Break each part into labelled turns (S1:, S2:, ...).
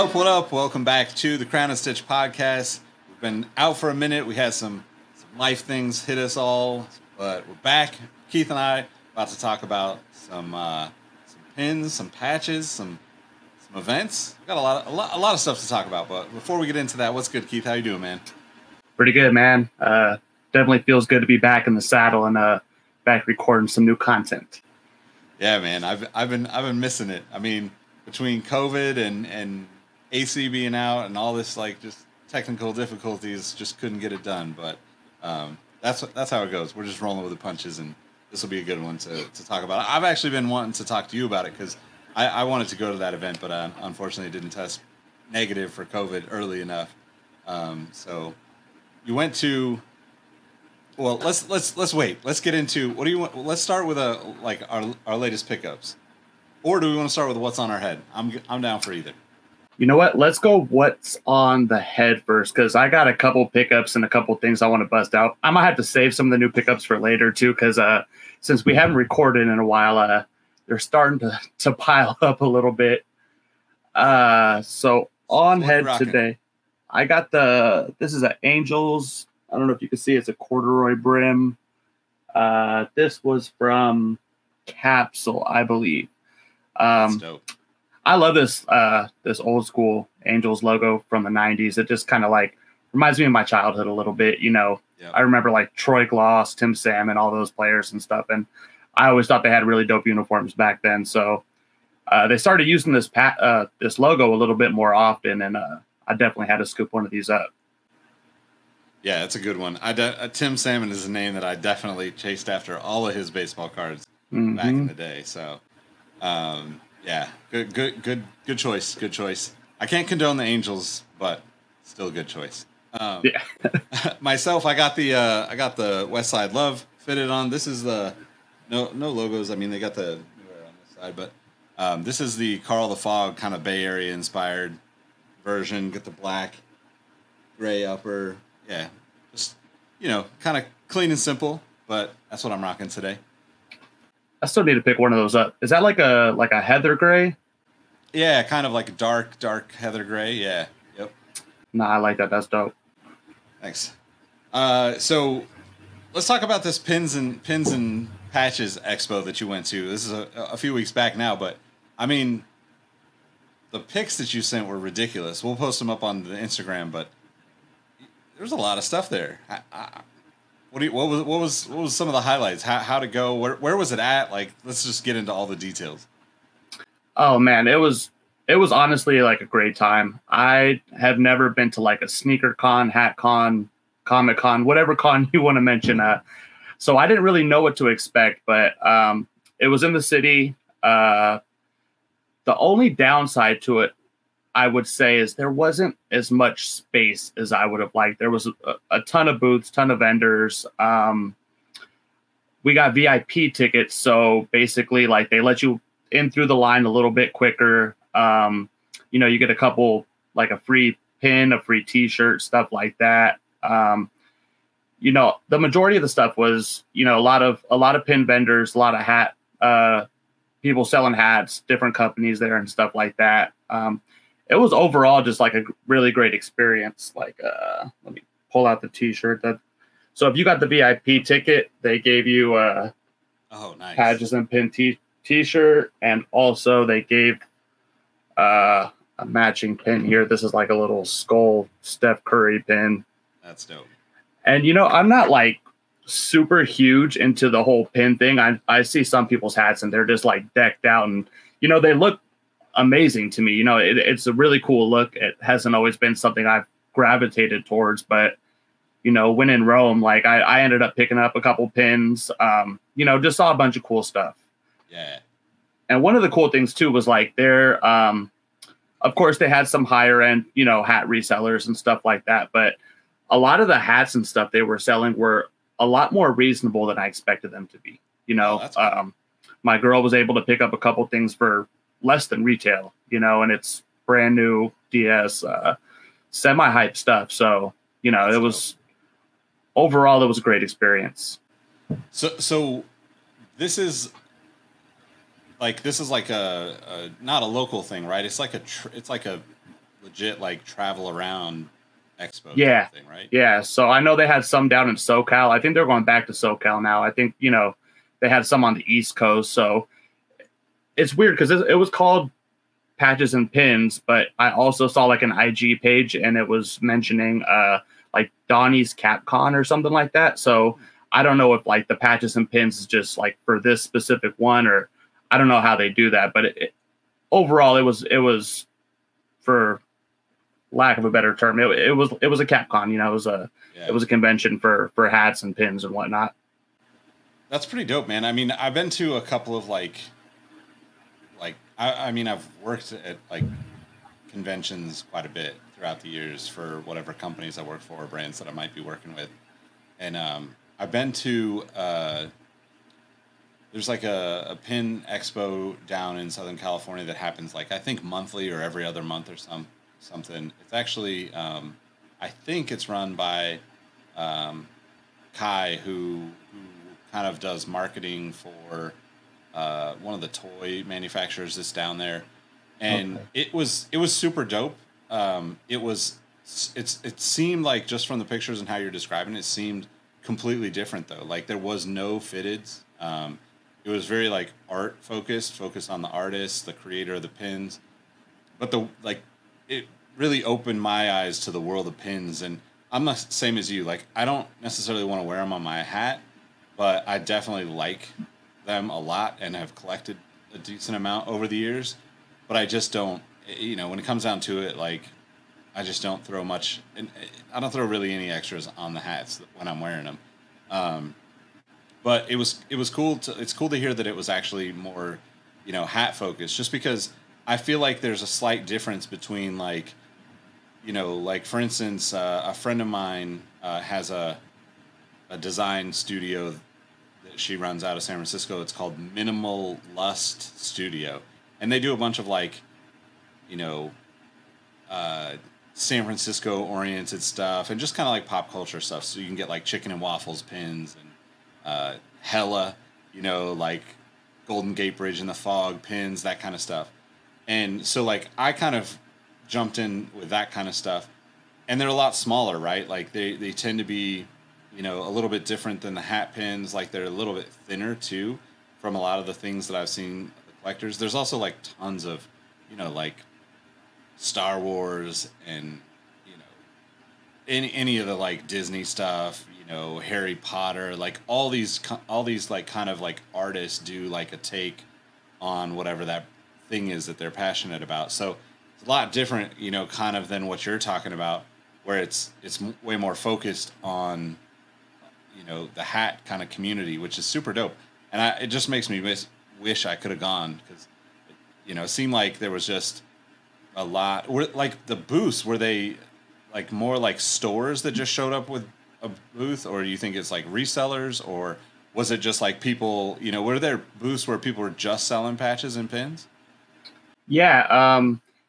S1: up? What up? Welcome back to the Crown and Stitch podcast. We've been out for a minute. We had some life things hit us all, but we're back. Keith and I about to talk about some pins, some patches, some events. We've got a lot of stuff to talk about. But before we get into that, what's good, Keith? How you doing, man?
S2: Pretty good, man. Definitely feels good to be back in the saddle and back recording some new content.
S1: Yeah, man. I've been missing it. I mean, between COVID and AC being out and all this like just technical difficulties, just couldn't get it done. But that's how it goes. We're just rolling with the punches, and this will be a good one to talk about. I've actually been wanting to talk to you about it because I wanted to go to that event, but unfortunately didn't test negative for COVID early enough. So you went to. Well, let's wait. Let's get into what do you want? Let's start with our latest pickups, or do we want to start with what's on our head? I'm down for either.
S2: You know what? Let's go what's on the head first, because I got a couple pickups and a couple things I want to bust out. I might have to save some of the new pickups for later too, because since we haven't recorded in a while, they're starting to pile up a little bit. So on head today, I got this is an Angels. I don't know if you can see, it's a corduroy brim. This was from Capsule, I believe.
S1: That's dope.
S2: I love this old school Angels logo from the 90s. It just kind of like reminds me of my childhood a little bit. You know, yep. I remember like Troy Gloss, Tim Salmon, all those players and stuff. And I always thought they had really dope uniforms back then. So they started using this logo a little bit more often. And I definitely had to scoop one of these up.
S1: Yeah, it's a good one. Tim Salmon is a name that I definitely chased after all of his baseball cards back in the day. So, yeah, good choice. Good choice. I can't condone the Angels, but still a good choice.
S2: Yeah.
S1: Myself, I got the West Side Love fitted on. This is the no logos. I mean, they got the on this side, but this is the Carl the Fog kind of Bay Area inspired version. Get the black, gray upper. Yeah, just, kind of clean and simple, but that's what I'm rocking today.
S2: I still need to pick one of those up. Is that like a heather gray?
S1: Yeah, kind of like a dark heather gray. Yeah. Yep.
S2: Nah, I like that. That's dope.
S1: Thanks. So let's talk about this pins and patches expo that you went to. This is a few weeks back now, but I mean, the pics that you sent were ridiculous. We'll post them up on the Instagram, but there's a lot of stuff there. What was some of the highlights? How to go? Where was it at? Like, let's just get into all the details.
S2: Oh man, it was honestly like a great time. I have never been to like a sneaker con, hat con, comic con, whatever con you want to mention. So I didn't really know what to expect, but it was in the city. The only downside to it, I would say, is there wasn't as much space as I would have liked. There was a ton of booths, ton of vendors. We got VIP tickets, so basically, like, they let you in through the line a little bit quicker. You get a couple, like a free pin, a free T-shirt, stuff like that. The majority of the stuff was, a lot of pin vendors, a lot of hat people selling hats, different companies there and stuff like that. It was overall just like a really great experience. Like, let me pull out the T-shirt. So if you got the VIP ticket, they gave you nice Patches and Pin T-shirt, and also they gave a matching pin here. This is like a little skull Steph Curry pin.
S1: That's dope. And
S2: I'm not like super huge into the whole pin thing. I see some people's hats and they're just like decked out, and they look amazing to me. It's a really cool look. It hasn't always been something I've gravitated towards, but when in Rome, like I ended up picking up a couple pins, just saw a bunch of cool stuff.
S1: Yeah.
S2: And one of the cool things too was like there, of course they had some higher end, hat resellers and stuff like that, but a lot of the hats and stuff they were selling were a lot more reasonable than I expected them to be. Cool. My girl was able to pick up a couple things for less than retail, and it's brand new DS, semi-hype stuff. So, it was overall, it was a great experience.
S1: So this is like a not a local thing, right? It's like a legit like travel around expo
S2: Yeah.
S1: type thing, right?
S2: Yeah. So I know they had some down in SoCal. I think they're going back to SoCal now. I think, you know, they had some on the East Coast. So it's weird because it was called Patches and Pins, but I also saw like an IG page and it was mentioning like Donnie's CapCon or something like that. So I don't know if like the Patches and Pins is just like for this specific one, or I don't know how they do that. But overall, it was for lack of a better term, it was a CapCon. You know, it was a convention for hats and pins and whatnot.
S1: That's pretty dope, man. I mean, I've been to a couple of I mean, I've worked at like conventions quite a bit throughout the years for whatever companies I work for or brands that I might be working with. And I've been to there's like a pin expo down in Southern California that happens like I think monthly or every other month or something. It's actually I think it's run by Kai, who kind of does marketing for one of the toy manufacturers that's down there, and it was super dope. It seemed like, just from the pictures and how you're describing it, seemed completely different though. Like there was no fitteds. It was very like art focused on the artist, the creator of the pins. But it really opened my eyes to the world of pins, and I'm the same as you. Like I don't necessarily want to wear them on my hat, but I definitely like them a lot and have collected a decent amount over the years. But I just don't, you know, when it comes down to it, like I just don't throw much, and I don't throw really any extras on the hats when I'm wearing them. But it was cool it's cool to hear that it was actually more, you know, hat focused, just because I feel like there's a slight difference between like, you know, like for instance, a friend of mine has a design studio that she runs out of San Francisco. It's called Minimal Lust Studio, and they do a bunch of like, you know, San Francisco oriented stuff and just kind of like pop culture stuff. So you can get like chicken and waffles pins and Hella, you know, like Golden Gate Bridge in the fog pins, that kind of stuff. And so like I kind of jumped in with that kind of stuff, and they're a lot smaller, right? Like they tend to be, you know, a little bit different than the hat pins. Like they're a little bit thinner too, from a lot of the things that I've seen the collectors. There's also like tons of, you know, like Star Wars and, you know, any of the like Disney stuff, you know, Harry Potter, like all these like kind of like artists do like a take on whatever that thing is that they're passionate about. So it's a lot different, you know, kind of than what you're talking about, where it's way more focused on, you know, the hat kind of community, which is super dope. And it just makes me wish I could have gone, because, you know, it seemed like there was just a lot. Like the booths, were they like more like stores that just showed up with a booth, or do you think it's like resellers, or was it just like people, you know, were there booths where people were just selling patches and pins?
S2: Yeah,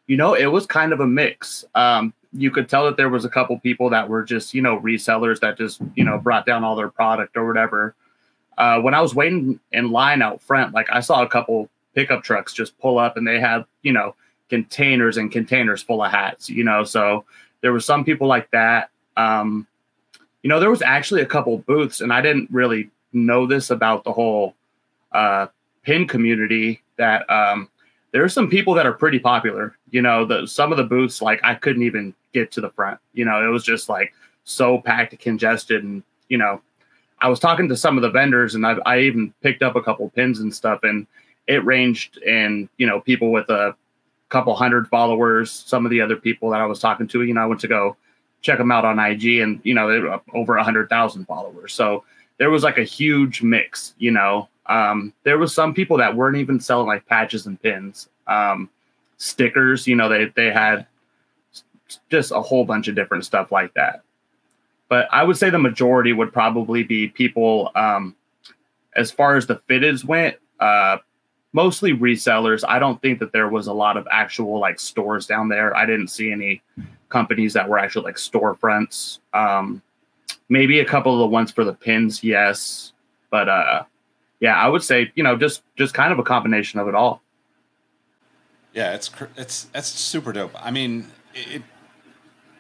S2: you know, it was kind of a mix. You could tell that there was a couple people that were just, you know, resellers that just, you know, brought down all their product or whatever. When I was waiting in line out front, like I saw a couple pickup trucks just pull up, and they had, you know, containers and containers full of hats, you know, so there were some people like that. You know, there was actually a couple booths, and I didn't really know this about the whole pin community, that there are some people that are pretty popular. You know, some of the booths, like I couldn't even get to the front. You know, it was just like so packed and congested. And, you know, I was talking to some of the vendors, and I even picked up a couple pins and stuff, and it ranged in, you know, people with a couple hundred followers. Some of the other people that I was talking to, you know, I went to go check them out on IG, and, you know, they were over 100,000 followers. So there was like a huge mix, you know. There was some people that weren't even selling like patches and pins, stickers, you know, they had just a whole bunch of different stuff like that. But I would say the majority would probably be people, as far as the fitteds went, mostly resellers. I don't think that there was a lot of actual like stores down there. I didn't see any companies that were actually like storefronts. Maybe a couple of the ones for the pins, yes. But yeah, I would say, you know, just kind of a combination of it all.
S1: Yeah, that's super dope. I mean, it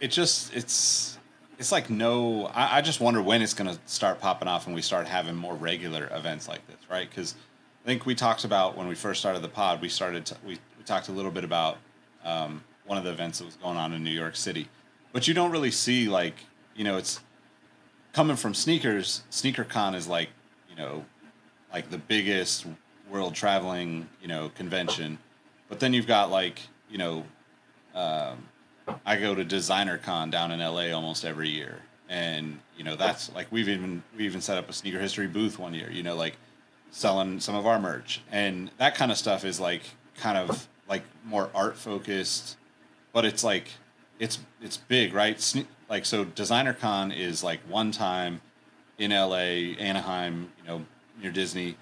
S1: it just it's like no. I just wonder when it's going to start popping off and we start having more regular events like this, right? Because I think we talked about when we first started the pod, we talked a little bit about one of the events that was going on in New York City, but you don't really see like, you know, it's coming from sneakers. SneakerCon is like, you know, like the biggest world traveling, you know, convention, but then you've got like, you know, I go to Designer Con down in LA almost every year. And, you know, that's like, we even set up a sneaker history booth one year, you know, like selling some of our merch, and that kind of stuff is like kind of like more art focused, but it's like, it's big, right? Like, so Designer Con is like one time in LA, Anaheim, you know, near Disney,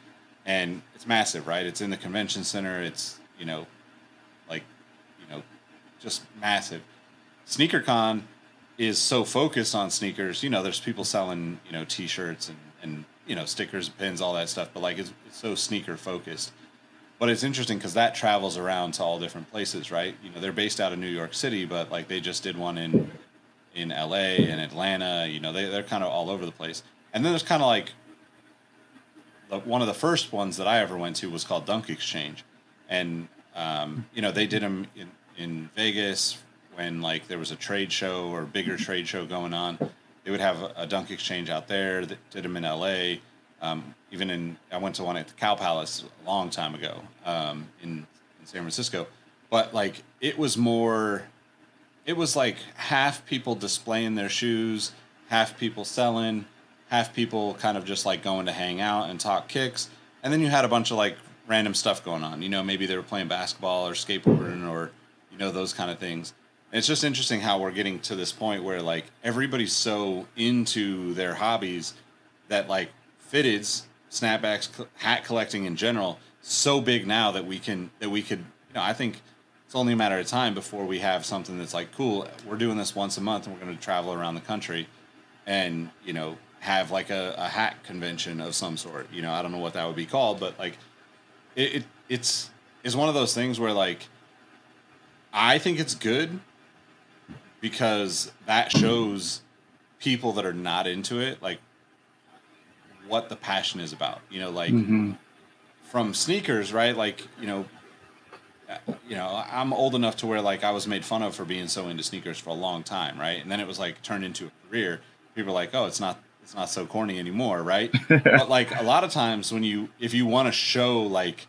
S1: and it's massive, right? It's in the convention center. It's, you know, like, you know, just massive. SneakerCon is so focused on sneakers. You know, there's people selling, you know, T-shirts and you know, stickers, pins, all that stuff. But like, it's so sneaker focused. But it's interesting because that travels around to all different places, right? You know, they're based out of New York City, but like they just did one in LA and Atlanta. You know, they're kind of all over the place. And then there's kind of like one of the first ones that I ever went to was called Dunk Exchange, and you know, they did them in Vegas. When like there was a trade show or bigger trade show going on, they would have a dunk exchange out there. That did them in LA. I went to one at the Cow Palace a long time ago in San Francisco. But like it was like half people displaying their shoes, half people selling, half people kind of just like going to hang out and talk kicks. And then you had a bunch of like random stuff going on. You know, maybe they were playing basketball or skateboarding or, you know, those kind of things. It's just interesting how we're getting to this point where like everybody's so into their hobbies that like fitteds, snapbacks, hat collecting in general, so big now that we could, you know, I think it's only a matter of time before we have something that's like, cool, we're doing this once a month and we're going to travel around the country and, you know, have like a hat convention of some sort. You know, I don't know what that would be called, but like it's one of those things where like I think it's good, because that shows people that are not into it, like what the passion is about, you know, like from sneakers, right? Like, you know, I'm old enough to where like I was made fun of for being so into sneakers for a long time. Right. And then it was like turned into a career. People are like, oh, it's not so corny anymore. Right. But like a lot of times if you want to show like,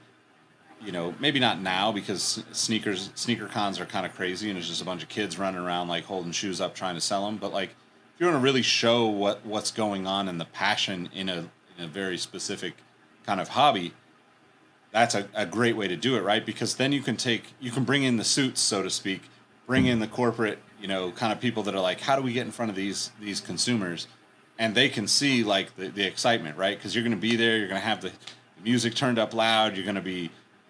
S1: you know, maybe not now because sneaker cons are kind of crazy and it's just a bunch of kids running around like holding shoes up trying to sell them. But like, if you want to really show what's going on and the passion in a very specific kind of hobby, that's a great way to do it, right? Because then you can bring in the suits, so to speak, bring in the corporate, you know, kind of people that are like, how do we get in front of these consumers, and they can see like the excitement, right? Because you're going to be there, you're going to have the music turned up loud, you're going to be,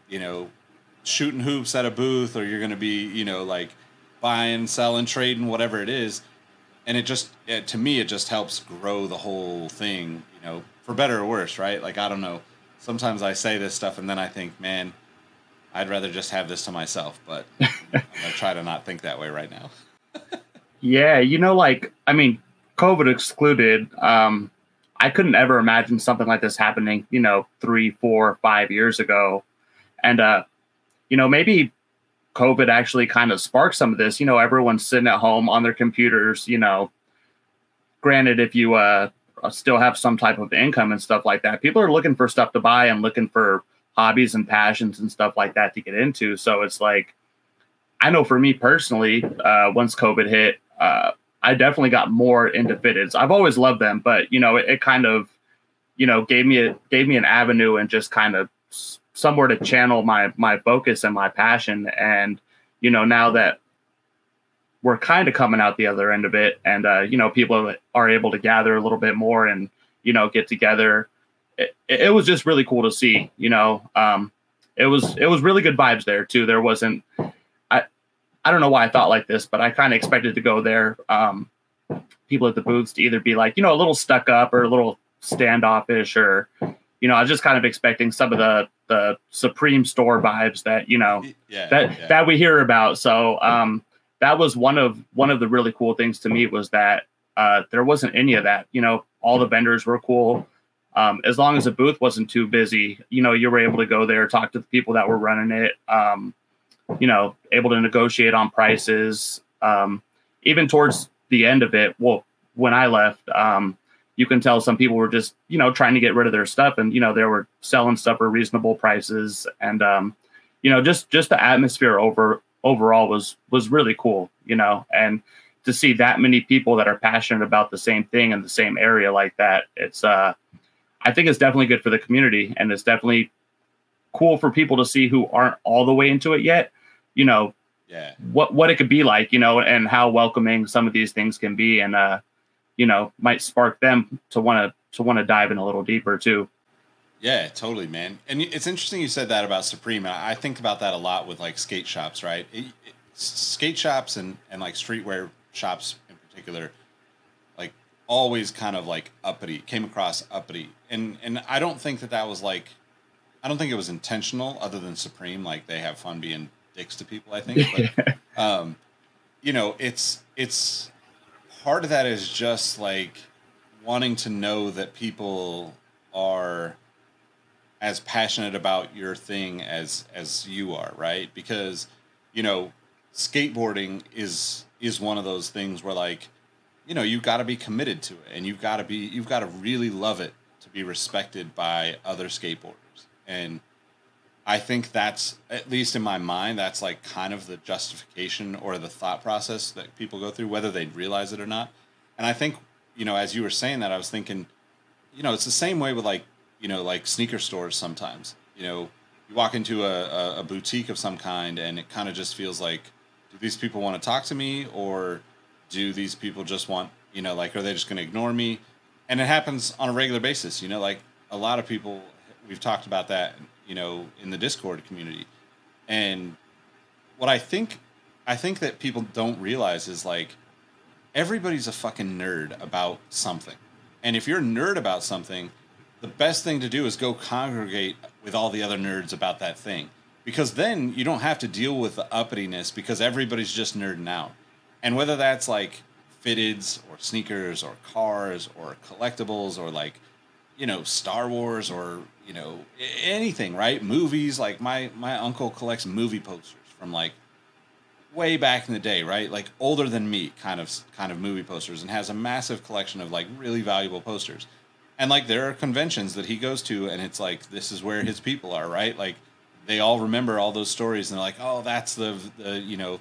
S1: you know, shooting hoops at a booth, or you're going to be, you know, like buying, selling, trading, whatever it is. And to me, it just helps grow the whole thing, you know, for better or worse, right? Like, I don't know. Sometimes I say this stuff and then I think, man, I'd rather just have this to myself, but I'm going to try to not think that way right now.
S2: Yeah. You know, like, I mean, COVID excluded, I couldn't ever imagine something like this happening, you know, 3, 4, 5 years ago. And, you know, maybe COVID actually kind of sparked some of this. You know, everyone's sitting at home on their computers, you know, granted, if you still have some type of income and stuff like that, people are looking for stuff to buy and looking for hobbies and passions and stuff like that to get into. So it's like, I know for me personally, once COVID hit, I definitely got more into fitteds. I've always loved them, but, you know, it kind of, you know, gave me an avenue and just kind of somewhere to channel my focus and my passion. And, you know, now that we're kind of coming out the other end of it and, you know, people are able to gather a little bit more and, you know, get together. It was just really cool to see, you know, it was really good vibes there too. There wasn't, I don't know why I thought like this, but I kind of expected to go there. People at the booths to either be like, you know, a little stuck up or a little standoffish, or, you know, I was just kind of expecting some of the Supreme store vibes that, you know, that we hear about. So, that was one of the really cool things to me, was that there wasn't any of that. You know, all the vendors were cool. As long as the booth wasn't too busy, you know, you were able to go there, talk to the people that were running it, you know, able to negotiate on prices. Even towards the end of it, well, when I left, you can tell some people were just, you know, trying to get rid of their stuff, and, you know, they were selling stuff for reasonable prices. And, you know, just the atmosphere overall was really cool, you know, and to see that many people that are passionate about the same thing in the same area like that, it's, I think it's definitely good for the community, and it's definitely cool for people to see who aren't all the way into it yet, you know, what it could be like, you know, and how welcoming some of these things can be, and, you know, might spark them to want to dive in a little deeper too.
S1: Yeah, totally, man. And it's interesting you said that about Supreme. I think about that a lot with like skate shops, right? Skate shops and like streetwear shops in particular, like always kind of like uppity, came across uppity. And I don't think that was like, I don't think it was intentional, other than Supreme. Like, they have fun being dicks to people, I think. But, you know, it's part of that is just like wanting to know that people are as passionate about your thing as you are, right? Because, you know, skateboarding is one of those things where, like, you know, you've got to be committed to it, and you've got to really love it to be respected by other skateboarders. And I think that's, at least in my mind, that's like kind of the justification or the thought process that people go through, whether they realize it or not. And I think, you know, as you were saying that, I was thinking, you know, it's the same way with, like, you know, like sneaker stores sometimes. You know, you walk into a boutique of some kind, and it kind of just feels like, do these people want to talk to me, or do these people just want, you know, like, are they just going to ignore me? And it happens on a regular basis. You know, like, a lot of people, we've talked about that, you know, in the Discord community. And what I think that people don't realize is, like, everybody's a fucking nerd about something. And if you're a nerd about something, the best thing to do is go congregate with all the other nerds about that thing. Because then you don't have to deal with the uppityness, because everybody's just nerding out. And whether that's like fitteds or sneakers or cars or collectibles or, like, you know, Star Wars or, you know, anything, right? Movies, like my uncle collects movie posters from, like, way back in the day, right? Like, older than me kind of movie posters, and has a massive collection of, like, really valuable posters. And, like, there are conventions that he goes to, and it's like, this is where his people are, right? Like, they all remember all those stories, and they're like, oh, that's the you know,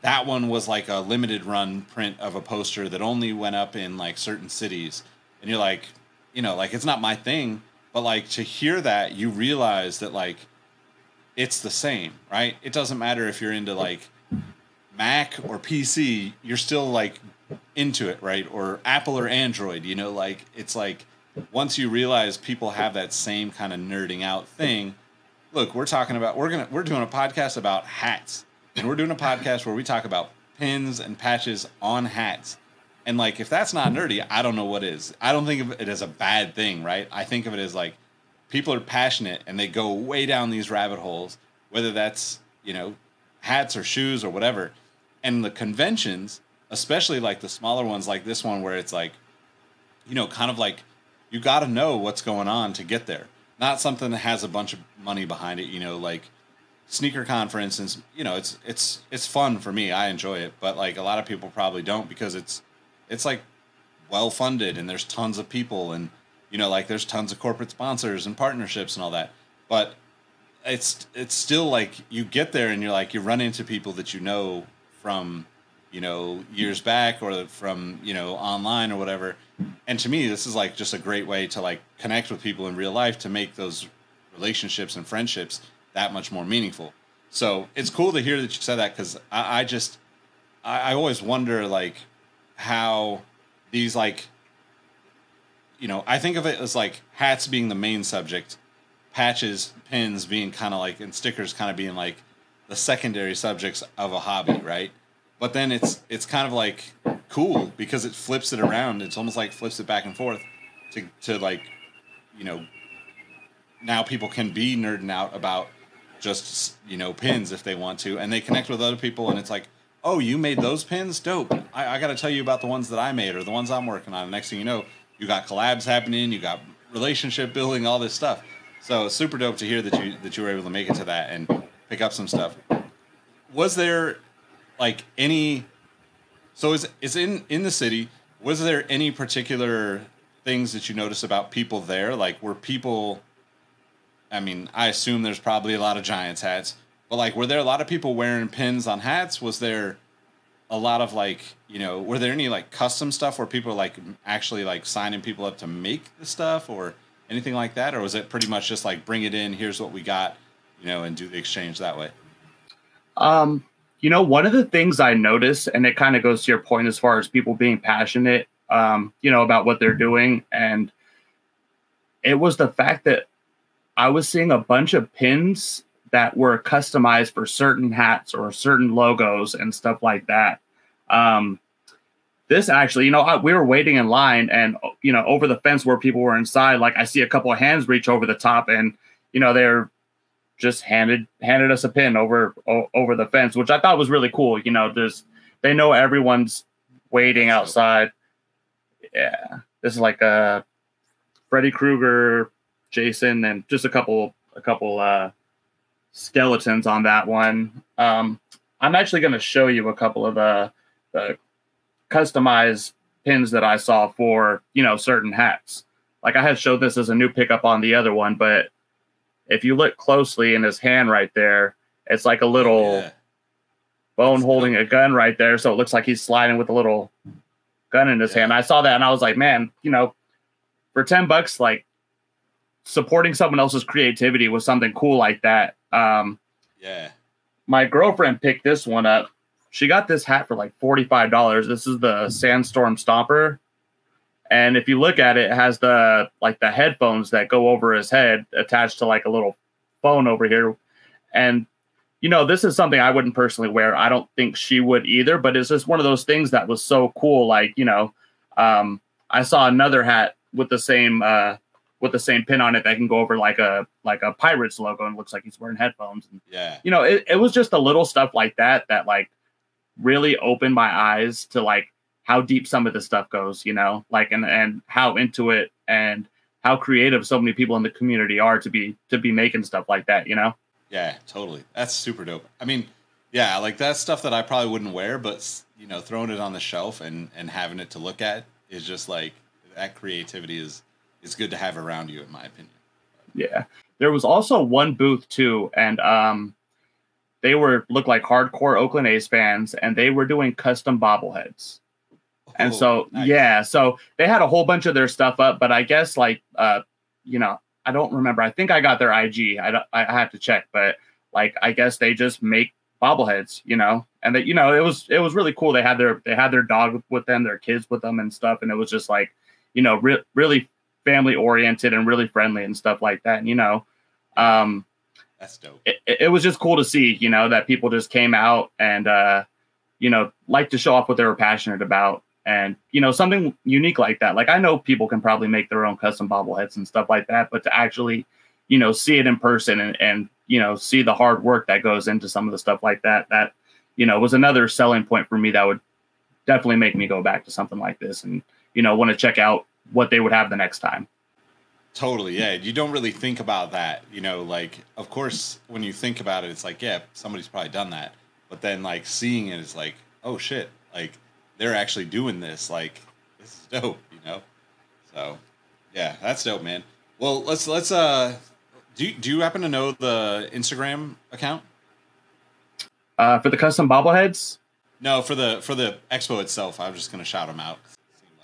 S1: that one was like a limited run print of a poster that only went up in, like, certain cities. And you're like, you know, like, it's not my thing, but, like, to hear that, you realize that, like, it's the same, right? It doesn't matter if you're into, like, Mac or PC, you're still, like, into it, right? Or Apple or Android, you know, like, it's like, once you realize people have that same kind of nerding out thing. Look, we're doing a podcast about hats, and we're doing a podcast where we talk about pins and patches on hats. And, like, if that's not nerdy, I don't know what is. I don't think of it as a bad thing, right? I think of it as, like, people are passionate and they go way down these rabbit holes, whether that's, you know, hats or shoes or whatever. And the conventions, especially, like, the smaller ones like this one, where it's like, you know, kind of like, you got to know what's going on to get there. Not something that has a bunch of money behind it, you know, like SneakerCon, for instance. You know, it's fun for me. I enjoy it, but, like, a lot of people probably don't, because it's like well funded, and there's tons of people, and, you know, like, there's tons of corporate sponsors and partnerships and all that. But it's still, like, you get there and you're like, you run into people that you know from, you know, years back, or from, you know, online or whatever. And to me, this is, like, just a great way to, like, connect with people in real life, to make those relationships and friendships that much more meaningful. So it's cool to hear that you said that, because I always wonder, like, how these, like, you know, I think of it as, like, hats being the main subject, patches, pins being kind of like, and stickers kind of being, like, the secondary subjects of a hobby, right? But then it's kind of, like, cool, because it flips it around. It's almost like flips it back and forth to like, you know, now people can be nerding out about just, you know, pins if they want to, and they connect with other people, and it's like, oh, you made those pins? Dope. I got to tell you about the ones that I made or the ones I'm working on. Next thing you know, you got collabs happening, you got relationship building, all this stuff. So super dope to hear that you were able to make it to that and pick up some stuff. Was there like any? So is in the city? Was there any particular things that you noticed about people there? Like, were people? I mean, I assume there's probably a lot of Giants hats, but like, were there a lot of people wearing pins on hats? Was there a lot of like, were there any like custom stuff where people like actually like signing people up to make the stuff or anything like that? Or was it pretty much just like, bring it in, here's what we got, and do the exchange that way?
S2: One of the things I noticed, and it kind of goes to your point as far as people being passionate, about what they're doing. And it was the fact that I was seeing a bunch of pins that were customized for certain hats or certain logos and stuff like that. This actually, we were waiting in line and, over the fence where people were inside, like I see a couple of hands reach over the top and, they're just handed us a pin over the fence, which I thought was really cool. They know everyone's waiting outside. Yeah. This is like Freddy Krueger, Jason, and just a couple skeletons on that one. I'm actually going to show you a couple of the customized pins that I saw for, certain hats. Like I had showed this as a new pickup on the other one, but if you look closely in his hand right there, it's like a little bone holding a gun right there. So it looks like he's sliding with a little gun in his hand. I saw that and I was like, man, for $10, like, supporting someone else's creativity was something cool like that. My girlfriend picked this one up. She got this hat for like $45. This is the Sandstorm Stomper. And if you look at it, it has the headphones that go over his head attached to like a little phone over here. And, this is something I wouldn't personally wear. I don't think she would either, but it's just one of those things that was so cool. Like, I saw another hat with the same pin on it that can go over like a Pirates logo and looks like he's wearing headphones. And, it was just a little stuff like that like really opened my eyes to like how deep some of this stuff goes, like, and how into it and how creative so many people in the community are to be making stuff like that,
S1: Yeah, totally. That's super dope. I mean, yeah, like that's stuff that I probably wouldn't wear, but throwing it on the shelf and having it to look at is just like that creativity is good to have around you, in my opinion.
S2: Yeah. There was also one booth too, and they looked like hardcore Oakland A's fans, and they were doing custom bobbleheads. And so, nice. So they had a whole bunch of their stuff up, but I guess like, I don't remember. I think I got their IG. I have to check, but like, I guess they just make bobbleheads, and that, it was really cool. They had their dog with them, their kids with them and stuff. And it was just like, really family oriented and really friendly and stuff like that. And,
S1: that's dope.
S2: It was just cool to see, that people just came out and, like to show off what they were passionate about. And, something unique like that. Like, I know people can probably make their own custom bobbleheads and stuff like that, but to actually, see it in person and see the hard work that goes into some of the stuff like that, was another selling point for me that would definitely make me go back to something like this and, want to check out what they would have the next time.
S1: Totally. Yeah. You don't really think about that, like, of course, when you think about it, it's like, yeah, somebody's probably done that. But then like seeing it is like, oh shit, like they're actually doing this. Like, this is dope, So yeah, that's dope, man. Well, let's do you happen to know the Instagram account?
S2: For the custom bobbleheads?
S1: No, for the expo itself. I was just going to shout them out.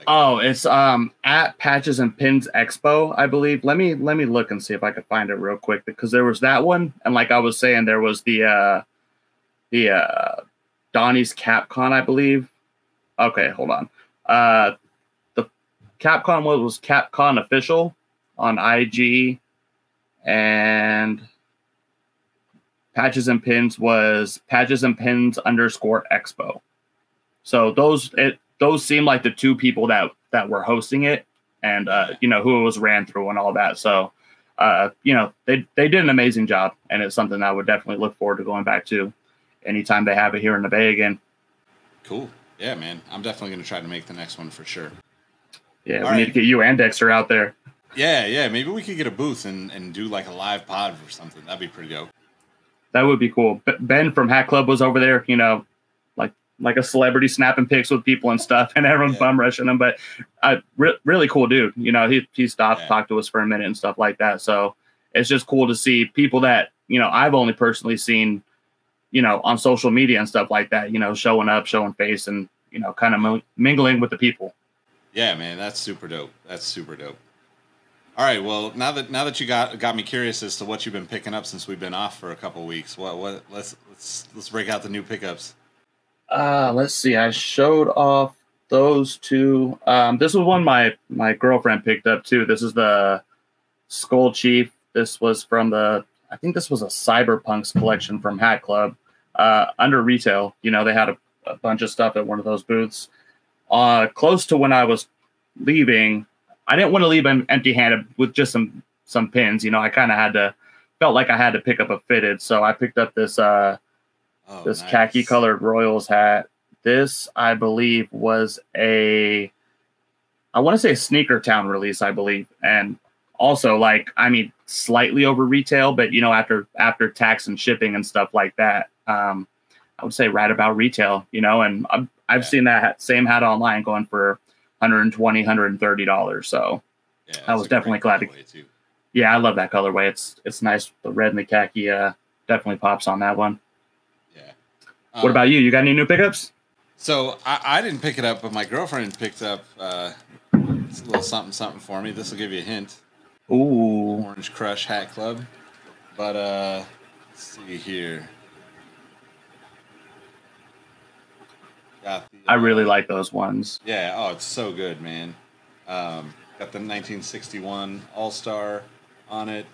S2: It's at Patches and Pins Expo, I believe. Let me look and see if I can find it real quick, because there was that one, and like I was saying, there was the Donnie's CapCon, I believe. Okay, hold on. The CapCon was CapCon Official on IG, and Patches and Pins was Patches and Pins _Expo. So those seem like the two people that were hosting it, and who it was ran through and all that. So they did an amazing job, and it's something I would definitely look forward to going back to anytime they have it here in the Bay again.
S1: Cool. Yeah, man. I'm definitely going to try to make the next one for sure.
S2: Yeah, we need to get you and Dexter out there.
S1: Yeah. Maybe we could get a booth and do like a live pod or something. That'd be pretty dope.
S2: That would be cool. Ben from Hat Club was over there, you know, like a celebrity snapping pics with people and stuff, and everyone bum rushing him. But really cool dude. You know, he stopped, talked to us for a minute and stuff like that. So it's just cool to see people that, you know, I've only personally seen, you know, on social media and stuff like that, you know, showing up, showing face, and, you know, kind of mingling with the people.
S1: Yeah, man, that's super dope. That's super dope. All right, well, now that you got me curious as to what you've been picking up since we've been off for a couple of weeks, let's break out the new pickups.
S2: Let's see. I showed off those two. This was one my girlfriend picked up too. This is the Skull Chief. This was from I think this was a Cyberpunks collection from Hat Club. Under retail, you know, they had a bunch of stuff at one of those booths. Close to when I was leaving, I didn't want to leave empty-handed with just some pins. You know, I kind of felt like I had to pick up a fitted, so I picked up this nice khaki colored Royals hat. This, I believe, was I want to say a Sneaker Town release, I believe. And also, like, I mean, slightly over retail, but, you know, after tax and shipping and stuff like that, I would say right about retail, you know, and I've seen that same hat online going for $120, $130. So I was definitely glad to. Yeah, I love that colorway. It's nice. The red and the khaki definitely pops on that one. What about you? You got any new pickups?
S1: So I didn't pick it up, but my girlfriend picked up a little something for me. This will give you a hint.
S2: Ooh.
S1: Orange Crush Hat Club. But let's see here.
S2: I really like those ones.
S1: Yeah. Oh, it's so good, man. Got the 1961 All-Star on it.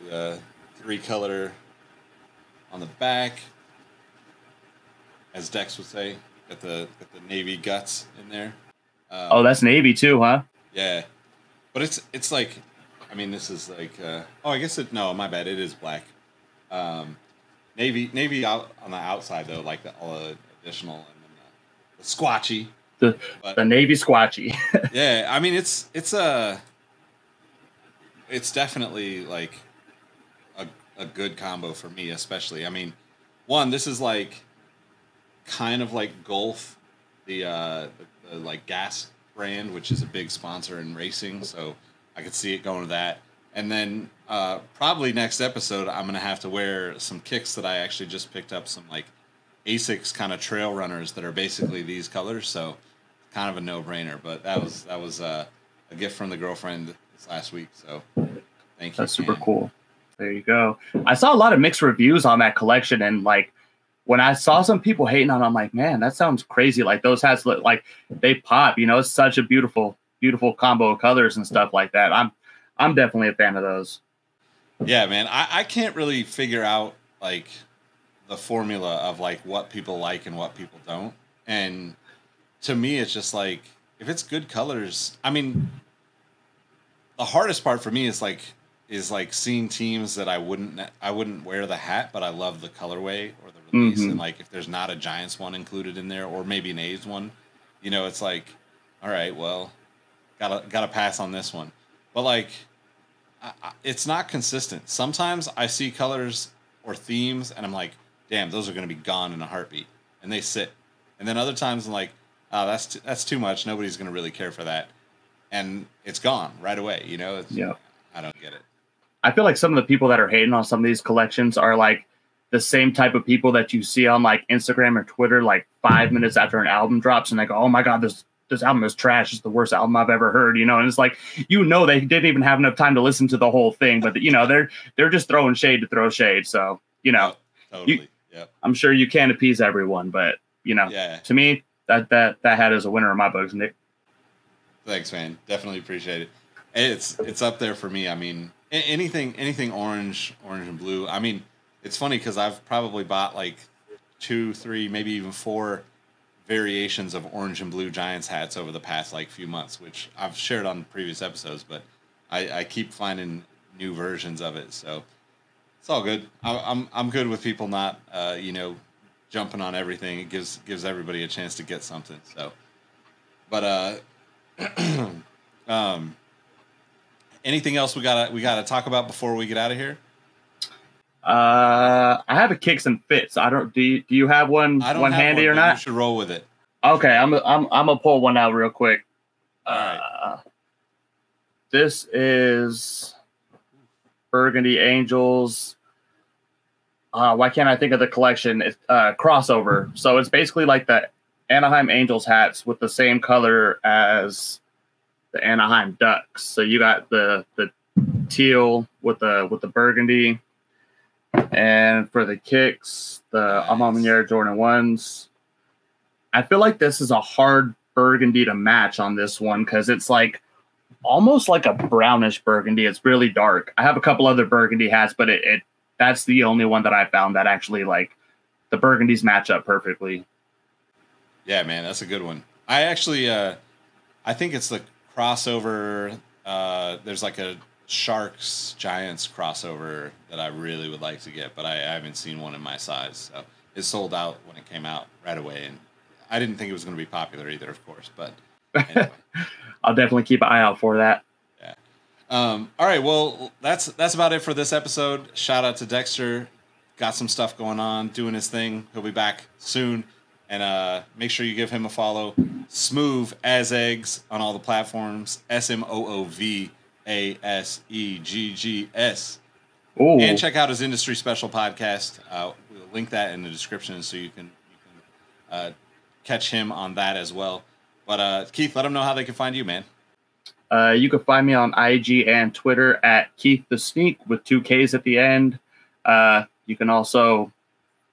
S1: The 3-color on the back, as Dex would say, got the navy guts in there.
S2: Oh, that's navy too, huh?
S1: Yeah, but it's like, I mean, this is like, I guess no, my bad, it is black. Navy out on the outside though, like all the additional, and then the squatchy.
S2: The navy squatchy.
S1: Yeah, I mean, it's definitely like a good combo for me, especially. I mean, one, this is like kind of like Gulf, the like gas brand, which is a big sponsor in racing, so I could see it going to that. And then probably next episode, I'm gonna have to wear some kicks that I actually just picked up, some like Asics kind of trail runners that are basically these colors, so kind of a no-brainer. But that was a gift from the girlfriend this last week, so thank you.
S2: That's super cool. There you go. I saw a lot of mixed reviews on that collection, and like when I saw some people hating on it, I'm like, man, that sounds crazy. Like those hats look like they pop, you know, it's such a beautiful combo of colors and stuff like that. I'm definitely a fan of those.
S1: Yeah, man. I can't really figure out like the formula of like what people like and what people don't. And to me, it's just like, if it's good colors, I mean, the hardest part for me is like seeing teams that I wouldn't wear the hat, but I love the colorway or the release. Mm-hmm. And like, if there's not a Giants one included in there, or maybe an A's one, you know, it's like, all right, well, gotta pass on this one. But like, it's not consistent. Sometimes I see colors or themes and I'm like, damn, those are going to be gone in a heartbeat, and they sit. And then other times I'm like, oh, that's too much. Nobody's going to really care for that. And it's gone right away. You know,
S2: yeah.
S1: I don't get it.
S2: I feel like some of the people that are hating on some of these collections are like the same type of people that you see on like Instagram or Twitter, like 5 minutes after an album drops, and they go, oh my God, this album is trash. It's the worst album I've ever heard, you know? And it's like, you know, they didn't even have enough time to listen to the whole thing, but you know, they're just throwing shade to throw shade. So, you know,
S1: totally. Yep.
S2: I'm sure you can't appease everyone, but you know, to me, that hat is a winner in my books, Nick.
S1: Thanks, man. Definitely appreciate it. It's up there for me. I mean, anything orange and blue. I mean, it's funny because I've probably bought like 2, 3, maybe even 4 variations of orange and blue Giants hats over the past like few months, which I've shared on previous episodes, but I keep finding new versions of it. So it's all good. I'm good with people not, you know, jumping on everything. It gives everybody a chance to get something. So, but anything else we gotta talk about before we get out of here?
S2: I have a kicks and fits. I don't. Do you have one?
S1: I don't
S2: one
S1: have
S2: handy
S1: one,
S2: or not?
S1: You should roll with it.
S2: Okay, I'm gonna pull one out real quick.
S1: All right.
S2: This is Burgundy Angels. Why can't I think of the collection? It's crossover. So it's basically like the Anaheim Angels hats with the same color as the Anaheim Ducks. So you got the teal with the burgundy, and for the kicks, the Amamier Jordan 1s. I feel like this is a hard burgundy to match on this one because it's like almost like a brownish burgundy. It's really dark. I have a couple other burgundy hats, but that's the only one that I found that actually like the burgundies match up perfectly.
S1: Yeah, man, that's a good one. I actually, I think it's the crossover. There's like a Sharks Giants crossover that I really would like to get, but I haven't seen one in my size. So it sold out when it came out right away, and I didn't think it was going to be popular either, of course. But anyway.
S2: I'll definitely keep an eye out for that.
S1: Yeah. All right. Well, that's about it for this episode. Shout out to Dexter. Got some stuff going on, doing his thing. He'll be back soon. And make sure you give him a follow. Smooth as eggs on all the platforms. SMOOVASEGGS.
S2: Ooh.
S1: And check out his industry special podcast. We'll link that in the description so you can catch him on that as well. But Keith, let them know how they can find you, man.
S2: You can find me on IG and Twitter at Keith the Sneak with 2 Ks at the end. You can also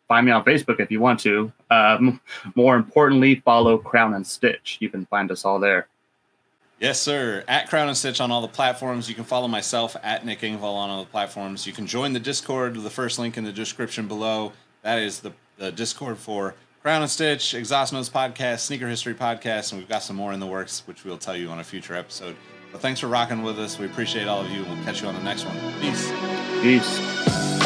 S2: find me on Facebook if you want to. More importantly, follow Crown and Stitch. You can find us all there.
S1: Yes, sir. At Crown and Stitch on all the platforms. You can follow myself at Nick Engvall on all the platforms. You can join the Discord with the first link in the description below. That is the Discord for Crown and Stitch, Exhaust Notes Podcast, Sneaker History Podcast, and we've got some more in the works, which we'll tell you on a future episode. But thanks for rocking with us. We appreciate all of you, and we'll catch you on the next one. Peace.
S2: Peace.